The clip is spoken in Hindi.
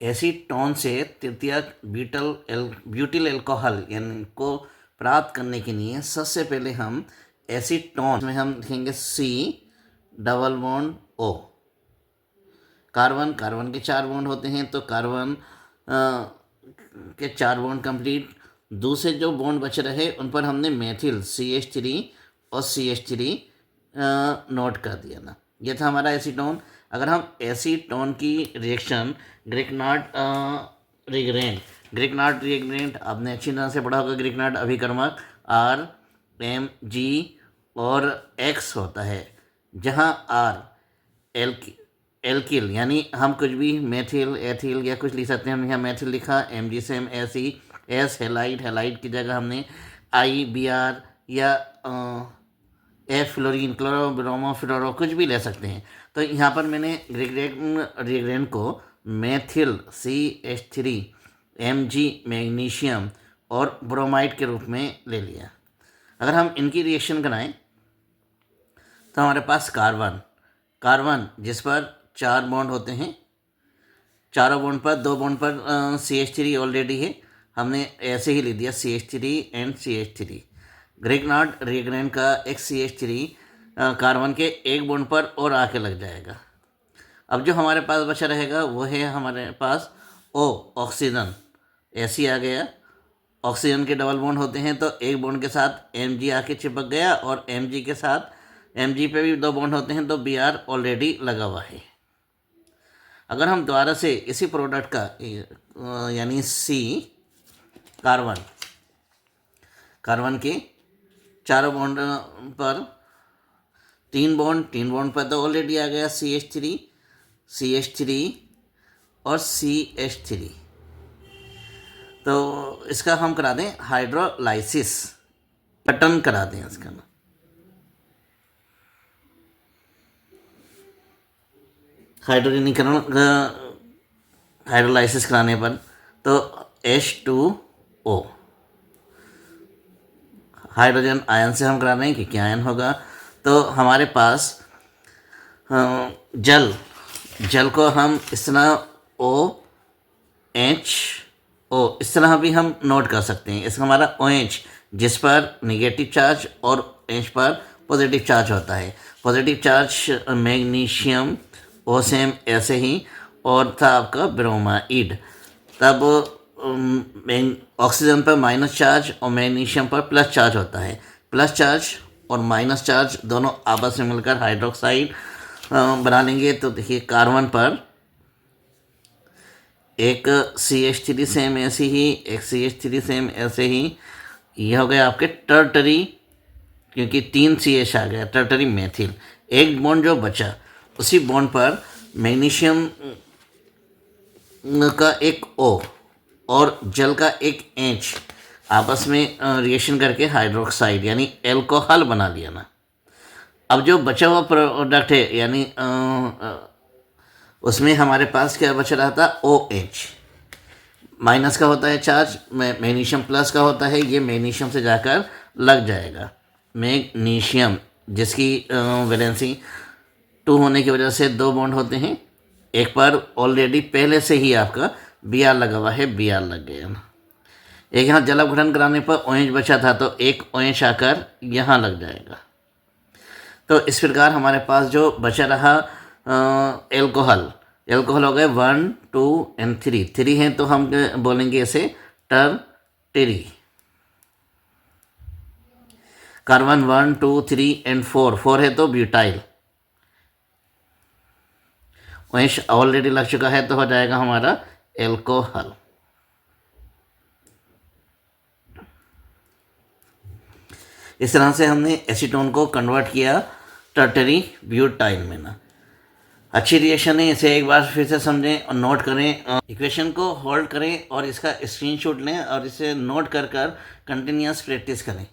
एसीटोन से तृतीयक ब्यूटिल अल्कोहल यानी को प्राप्त करने के लिए सबसे पहले हम एसीटोन में हम लिखेंगे C double bond O. Carbon carbon के 4 बॉन्ड होते हैं, तो कार्बन के 4 बॉन्ड कंप्लीट। दूसरे जो बॉन्ड बच रहे उन पर हमने मेथिल CH3 और CH3 नोट कर दिया ना। ये था हमारा एसीटोन। अगर हम एसीटोन की रिएक्शन ग्रिग्नार्ड रिएग्रेंट आपने अच्छी तरह से पढ़ा होगा। ग्रिग्नार्ड अभिकर्मक RMG और X होता है, जहाँ R एल्किल यानी हम कुछ भी मेथिल एथिल या कुछ लिख सकते हैं। हमने यहाँ मेथिल लिखा, MG से एस हेलाइड की जगह हमने IBr या F फ्लोरीन क्लोरो ब्रोमो फ्लोरो कुछ भी ले सकते हैं। तो यहाँ पर मैंने रिएग्रेंट को मेथिल CH3 MG मैग्नीशियम और ब्रोमाइड के रूप में ले लिया। अगर हम इनकी रिएक्शन कराएं तो हमारे पास कार्बन जिस पर 4 बॉन्ड होते हैं, चारों बॉन्ड पर 2 बॉन्ड पर CH3 ऑलरेडी है, हमने ऐसे ही लिख दिया CH3 एंड CH3। ग्रिग्नार्ड रिएग्रेंट का एक CH3 कार्बन के 1 बॉन्ड पर और आके लग जाएगा। अब जो हमारे पास बचा रहेगा वो है हमारे पास O ऑक्सीजन। ऐसे ही आ गया, ऑक्सीजन के डबल बॉन्ड होते हैं, तो 1 बॉन्ड के साथ Mg आके चिपक गया और Mg के साथ Mg पे भी 2 बॉन्ड होते हैं, तो Br ऑलरेडी लगा हुआ है। अगर हम दोबारा से इसी प्रोडक्ट का यानी C कार्बन के चारों बॉन्ड पर 3 बॉन्ड पर तो ऑलरेडी आ गया CH3 और CH3। तो इसका हम करा दें हाइड्रोलाइसिस, पटन करा दें इसका ना। हाइड्रोजनीकरण हाइड्रोलाइसिस कराने पर तो H2O हाइड्रोजन आयन से हम करा रहे हैं कि क्या आयन होगा। तो हमारे पास जल को हम इस तरह OHO इस तरह भी हम नोट कर सकते हैं। इसका हमारा OH जिस पर निगेटिव चार्ज और H पर पॉजिटिव चार्ज होता है। पॉजिटिव चार्ज मैग्नीशियम ओ सेम ऐसे ही, और था आपका ब्रोमाइड। तब ऑक्सीजन पर माइनस चार्ज और मैग्नीशियम पर प्लस चार्ज होता है। प्लस चार्ज और माइनस चार्ज दोनों आपस में मिलकर हाइड्रोक्साइड बना लेंगे। तो देखिए कार्बन पर एक CH3 सेम ऐसे ही, एक CH3 सेम ऐसे ही, ये हो गया आपके टर्टरी, क्योंकि 3 CH आ गया, टर्टरी मेथिल। एक बॉन्ड जो बचा उसी बॉन्ड पर मैग्नीशियम का एक O और जल का एक H आपस में रिएक्शन करके हाइड्रोक्साइड यानी एल्कोहल बना लिया ना। अब जो बचा हुआ प्रोडक्ट है यानी उसमें हमारे पास क्या बच रहा था, OH माइनस का होता है चार्ज, मैग्नीशियम प्लस का होता है, ये मैग्नीशियम से जाकर लग जाएगा। मैग्नीशियम जिसकी वैलेंसी 2 होने की वजह से 2 बॉन्ड होते हैं, एक पर ऑलरेडी पहले से ही आपका Br लगा हुआ है, Br लग गया ना। एक यहाँ जल अपघटन कराने पर OH बचा था, तो एक OH आकर यहाँ लग जाएगा। तो इस प्रकार हमारे पास जो बचा रहा एल्कोहल हो गए 1, 2 एंड 3 हैं, तो हम बोलेंगे इसे टर्टरी। कार्बन 1, 2, 3 एंड 4 है तो ब्यूटाइल। OH ऑलरेडी लग चुका है तो हो जाएगा हमारा एल्कोहल। इस तरह से हमने एसीटोन को कन्वर्ट किया टर्टरी ब्यूटाइल में ना। अच्छी रिएक्शन है, इसे एक बार फिर से समझें और नोट करें। इक्वेशन को होल्ड करें और इसका स्क्रीनशॉट लें और इसे नोट कर कंटिन्यूअस प्रैक्टिस करें।